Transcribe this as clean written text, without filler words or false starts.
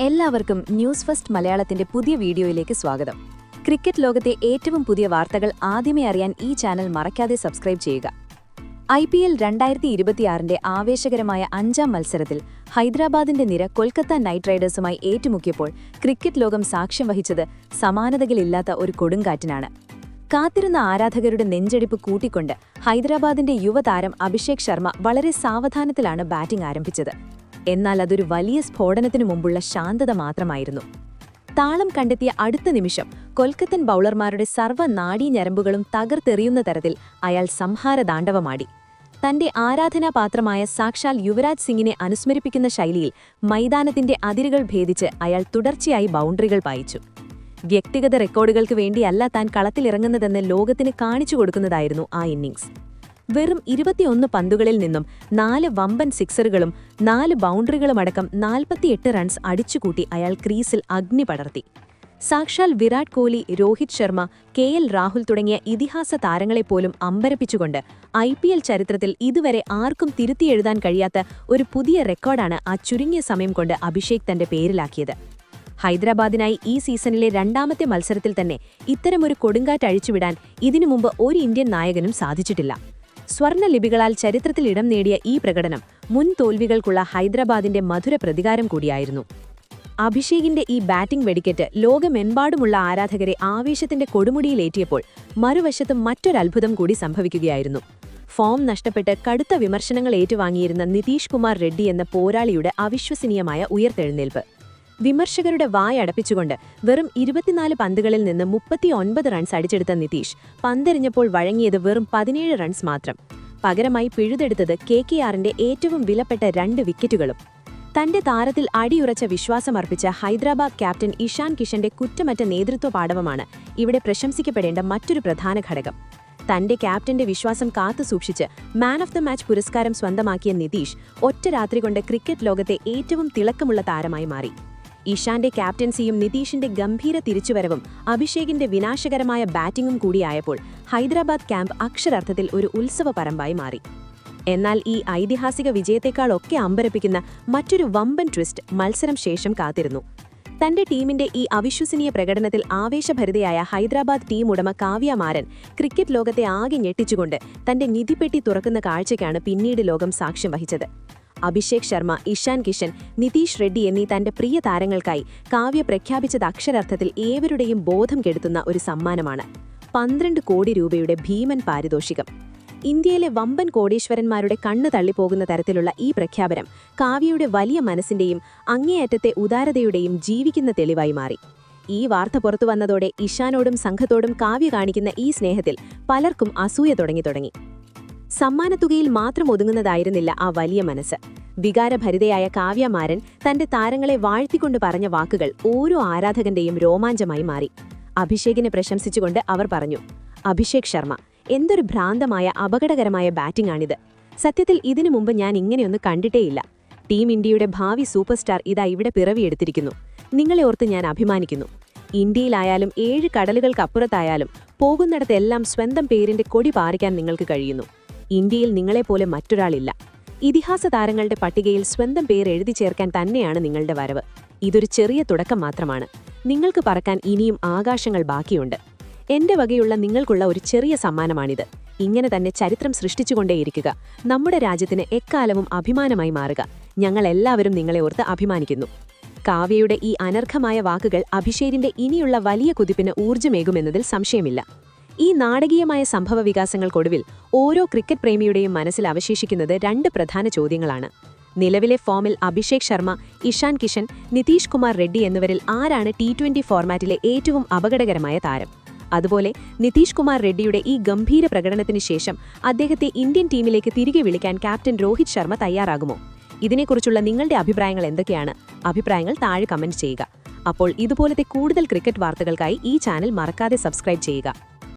എല്ലാവർക്കും news first മലയാളത്തിന്റെ പുതിയ വീഡിയോയിലേക്ക് സ്വാഗതം. ക്രിക്കറ്റ് ലോകത്തെ ഏറ്റവും പുതിയ വാർത്തകൾ ആദ്യമേ അറിയാൻ ഈ ചാനൽ മറക്കാതെ സബ്സ്ക്രൈബ് ചെയ്യുക. IPL 2026ന്റെ ആവേശകരമായ 5ാം മത്സരത്തിൽ ഹൈദരാബാദിന്റെ നിര കൊൽക്കത്ത നൈറ്റ് റൈഡേഴ്സുമായി ഏറ്റുമുക്കിയപ്പോൾ ക്രിക്കറ്റ് ലോകം സാക്ഷ്യം വഹിച്ചത് സമാനതകളില്ലാത്ത ഒരു കൊടുങ്കാറ്റിനാണ്. കാത്തിരുന്ന ആരാധകരുടെ നെഞ്ചടിപ്പ് കൂട്ടിക്കൊണ്ട് ഹൈദരാബാദിന്റെ യുവതാരം അഭിഷേക് ശർമ്മ വളരെ സാവധാനത്തിലാണ് ബാറ്റിംഗ് ആരംഭിച്ചത്. എന്നാൽ അതൊരു വലിയ സ്ഫോടനത്തിനു മുമ്പുള്ള ശാന്തത മാത്രമായിരുന്നു. താളം കണ്ടെത്തിയ അടുത്ത നിമിഷം കൊൽക്കത്തൻ ബൌളർമാരുടെ സർവ്വ നാഡീഞരമ്പുകളും തകർത്തെറിയുന്ന തരത്തിൽ അയാൾ സംഹാരതാണ്ഡവമാടി. തന്റെ ആരാധനാപാത്രമായ സാക്ഷാൽ യുവരാജ് സിംഗിനെ അനുസ്മരിപ്പിക്കുന്ന ശൈലിയിൽ മൈതാനത്തിന്റെ അതിരുകൾ ഭേദിച്ച് അയാൾ തുടർച്ചയായി ബൗണ്ടറികൾ പായിച്ചു. വ്യക്തിഗത റെക്കോർഡുകൾക്ക് വേണ്ടിയല്ല താൻ കളത്തിലിറങ്ങുന്നതെന്ന് ലോകത്തിന് കാണിച്ചുകൊടുക്കുന്നതായിരുന്നു ആ ഇന്നിംഗ്സ്. വെറും 21 പന്തുകളിൽ നിന്നും 4 വമ്പൻ സിക്സറുകളും 4 ബൗണ്ടറികളുമടക്കം 48 റൺസ് അടിച്ചുകൂട്ടി അയാൾ ക്രീസിൽ അഗ്നി പടർത്തി. സാക്ഷാൽ വിരാട് കോഹ്ലി, രോഹിത് ശർമ്മ, KL രാഹുൽ തുടങ്ങിയ ഇതിഹാസ താരങ്ങളെപ്പോലും അമ്പരപ്പിച്ചുകൊണ്ട് IPL ചരിത്രത്തിൽ ഇതുവരെ ആർക്കും തിരുത്തിയെഴുതാൻ കഴിയാത്ത ഒരു പുതിയ റെക്കോർഡാണ് ആ ചുരുങ്ങിയ സമയം കൊണ്ട് അഭിഷേക് തന്റെ പേരിലാക്കിയത്. ഹൈദരാബാദിനായി ഈ സീസണിലെ 2ാമത്തെ മത്സരത്തിൽ തന്നെ ഇത്തരമൊരു കൊടുങ്കാറ്റ് അഴിച്ചുവിടാൻ ഇതിനു മുമ്പ് ഒരു ഇന്ത്യൻ നായകനും സാധിച്ചിട്ടില്ല. സ്വർണ്ണലിപികളാൽ ചരിത്രത്തിൽ ഇടം നേടിയ ഈ പ്രകടനം മുൻ തോൽവികൾക്കുള്ള ഹൈദരാബാദിന്റെ മധുര പ്രതികാരം കൂടിയായിരുന്നു. അഭിഷേകിന്റെ ഈ ബാറ്റിംഗ് വെടിക്കെട്ട് ലോകമെമ്പാടുമുള്ള ആരാധകരെ ആവേശത്തിന്റെ കൊടുമുടിയിലേറ്റിയപ്പോൾ മറുവശത്ത് മറ്റൊരത്ഭുതം കൂടി സംഭവിക്കുകയായിരുന്നു. ഫോം നഷ്ടപ്പെട്ട് കടുത്ത വിമർശനങ്ങൾ ഏറ്റുവാങ്ങിയിരുന്ന നിതീഷ് കുമാർ റെഡ്ഡി എന്ന പോരാളിയുടെ അവിശ്വസനീയമായ ഉയർത്തെഴുന്നേൽപ്പ്. വിമർശകരുടെ വായടപ്പിച്ചുകൊണ്ട് വെറും 24 പന്തുകളിൽ നിന്ന് 39 റൺസ് അടിച്ചെടുത്ത നിതീഷ് പന്തെറിഞ്ഞപ്പോൾ വഴങ്ങിയത് വെറും 17 റൺസ് മാത്രം. പകരമായി പിഴുതെടുത്തത് KKRന്റെ ഏറ്റവും വിലപ്പെട്ട 2 വിക്കറ്റുകളും. തന്റെ താരത്തിൽ അടിയുറച്ച വിശ്വാസമർപ്പിച്ച ഹൈദരാബാദ് ക്യാപ്റ്റൻ ഇഷാൻ കിഷന്റെ കുറ്റമറ്റ നേതൃത്വ പാടവമാണ് ഇവിടെ പ്രശംസിക്കപ്പെടേണ്ട മറ്റൊരു പ്രധാന ഘടകം. തന്റെ ക്യാപ്റ്റന്റെ വിശ്വാസം കാത്തുസൂക്ഷിച്ച് മാൻ ഓഫ് ദ മാച്ച് പുരസ്കാരം സ്വന്തമാക്കിയ നിതീഷ് ഒറ്റ രാത്രി കൊണ്ട് ക്രിക്കറ്റ് ലോകത്തെ ഏറ്റവും തിളക്കമുള്ള താരമായി മാറി. ഇഷാന്റെ ക്യാപ്റ്റൻസിയും നിതീഷിന്റെ ഗംഭീര തിരിച്ചുവരവും അഭിഷേകിന്റെ വിനാശകരമായ ബാറ്റിംഗും കൂടിയായപ്പോൾ ഹൈദരാബാദ് ക്യാമ്പ് അക്ഷരാർത്ഥത്തിൽ ഒരു ഉത്സവ പരമ്പായി മാറി. എന്നാൽ ഈ ഐതിഹാസിക വിജയത്തെക്കാളൊക്കെ അമ്പരപ്പിക്കുന്ന മറ്റൊരു വമ്പൻ ട്വിസ്റ്റ് മത്സരം ശേഷം കാത്തിരുന്നു. തന്റെ ടീമിന്റെ ഈ അവിശ്വസനീയ പ്രകടനത്തിൽ ആവേശഭരിതയായ ഹൈദരാബാദ് ടീം ഉടമ കാവ്യ മാരൻ ക്രിക്കറ്റ് ലോകത്തെ ആകെ ഞെട്ടിച്ചുകൊണ്ട് തന്റെ നിധിപ്പെട്ടി തുറക്കുന്ന കാഴ്ചയ്ക്കാണ് പിന്നീട് ലോകം സാക്ഷ്യം വഹിച്ചത്. അഭിഷേക് ശർമ്മ, ഇഷാൻ കിഷൻ, നിതീഷ് റെഡ്ഡി എന്നീ തന്റെ പ്രിയ താരങ്ങൾക്കായി കാവ്യ പ്രഖ്യാപിച്ചത് അക്ഷരാർത്ഥത്തിൽ ഏവരുടെയും ബോധം കെടുത്തുന്ന ഒരു സമ്മാനമാണ്. 12 കോടി രൂപയുടെ ഭീമൻ പാരിതോഷികം. ഇന്ത്യയിലെ വമ്പൻ കോടീശ്വരന്മാരുടെ കണ്ണു തള്ളിപ്പോകുന്ന തരത്തിലുള്ള ഈ പ്രഖ്യാപനം കാവ്യയുടെ വലിയ മനസ്സിന്റെയും അങ്ങേയറ്റത്തെ ഉദാരതയുടെയും ജീവിക്കുന്ന തെളിവായി മാറി. ഈ വാർത്ത പുറത്തുവന്നതോടെ ഇഷാനോടും സംഘത്തോടും കാവ്യ കാണിക്കുന്ന ഈ സ്നേഹത്തിൽ പലർക്കും അസൂയ തുടങ്ങി. സമ്മാനത്തുകയിൽ മാത്രം ഒതുങ്ങുന്നതായിരുന്നില്ല ആ വലിയ മനസ്സ്. വികാരഭരിതയായ കാവ്യമാരൻ തന്റെ താരങ്ങളെ വാഴ്ത്തിക്കൊണ്ട് പറഞ്ഞ വാക്കുകൾ ഓരോ ആരാധകന്റെയും രോമാഞ്ചമായി മാറി. അഭിഷേകിനെ പ്രശംസിച്ചുകൊണ്ട് അവർ പറഞ്ഞു, "അഭിഷേക് ശർമ്മ, എന്തൊരു ഭ്രാന്തമായ അപകടകരമായ ബാറ്റിംഗ് ആണിത്. സത്യത്തിൽ ഇതിനു മുമ്പ് ഞാൻ ഇങ്ങനെയൊന്ന് കണ്ടിട്ടേയില്ല. ടീം ഇന്ത്യയുടെ ഭാവി സൂപ്പർ സ്റ്റാർ ഇതാ ഇവിടെ പിറവിയെടുത്തിരിക്കുന്നു. നിങ്ങളെ ഓർത്ത് ഞാൻ അഭിമാനിക്കുന്നു. ഇന്ത്യയിലായാലും 7 കടലുകൾക്കപ്പുറത്തായാലും പോകുന്നിടത്തെല്ലാം സ്വന്തം പേരിന്റെ കൊടി പാറിക്കാൻ നിങ്ങൾക്ക് കഴിയുന്നു. ഇന്ത്യയിൽ നിങ്ങളെപ്പോലെ മറ്റൊരാളില്ല. ഇതിഹാസ താരങ്ങളുടെ പട്ടികയിൽ സ്വന്തം പേര് എഴുതി ചേർക്കാൻ തന്നെയാണ് നിങ്ങളുടെ വരവ്. ഇതൊരു ചെറിയ തുടക്കം മാത്രമാണ്. നിങ്ങൾക്ക് പറക്കാൻ ഇനിയും ആകാശങ്ങൾ ബാക്കിയുണ്ട്. എന്റെ വകയുള്ള നിങ്ങൾക്കുള്ള ഒരു ചെറിയ സമ്മാനമാണിത്. ഇങ്ങനെ തന്നെ ചരിത്രം സൃഷ്ടിച്ചുകൊണ്ടേയിരിക്കുക. നമ്മുടെ രാജ്യത്തിന് എക്കാലവും അഭിമാനമായി മാറുക. ഞങ്ങൾ എല്ലാവരും നിങ്ങളെ ഓർത്ത് അഭിമാനിക്കുന്നു." കാവ്യയുടെ ഈ അനർഘമായ വാക്കുകൾ അഭിഷേകിന്റെ ഇനിയുള്ള വലിയ കുതിപ്പിന് ഊർജ്ജമേകുമെന്നതിൽ സംശയമില്ല. ഈ നാടകീയമായ സംഭവവികാസങ്ങൾക്കൊടുവിൽ ഓരോ ക്രിക്കറ്റ് പ്രേമിയുടെയും മനസ്സിൽ അവശേഷിക്കുന്നത് 2 പ്രധാന ചോദ്യങ്ങളാണ്. നിലവിലെ ഫോമിൽ അഭിഷേക് ശർമ്മ, ഇഷാൻ കിഷൻ, നിതീഷ് കുമാർ റെഡ്ഡി എന്നിവരിൽ ആരാണ് T20 ഫോർമാറ്റിലെ ഏറ്റവും അപകടകരമായ താരം? അതുപോലെ നിതീഷ് കുമാർ റെഡ്ഡിയുടെ ഈ ഗംഭീര പ്രകടനത്തിന് ശേഷം അദ്ദേഹത്തെ ഇന്ത്യൻ ടീമിലേക്ക് തിരികെ വിളിക്കാൻ ക്യാപ്റ്റൻ രോഹിത് ശർമ്മ തയ്യാറാകുമോ? ഇതിനെക്കുറിച്ചുള്ള നിങ്ങളുടെ അഭിപ്രായങ്ങൾ എന്തൊക്കെയാണ്? അഭിപ്രായങ്ങൾ താഴെ കമന്റ് ചെയ്യുക. അപ്പോൾ ഇതുപോലത്തെ കൂടുതൽ ക്രിക്കറ്റ് വാർത്തകൾക്കായി ഈ ചാനൽ മറക്കാതെ സബ്സ്ക്രൈബ് ചെയ്യുക.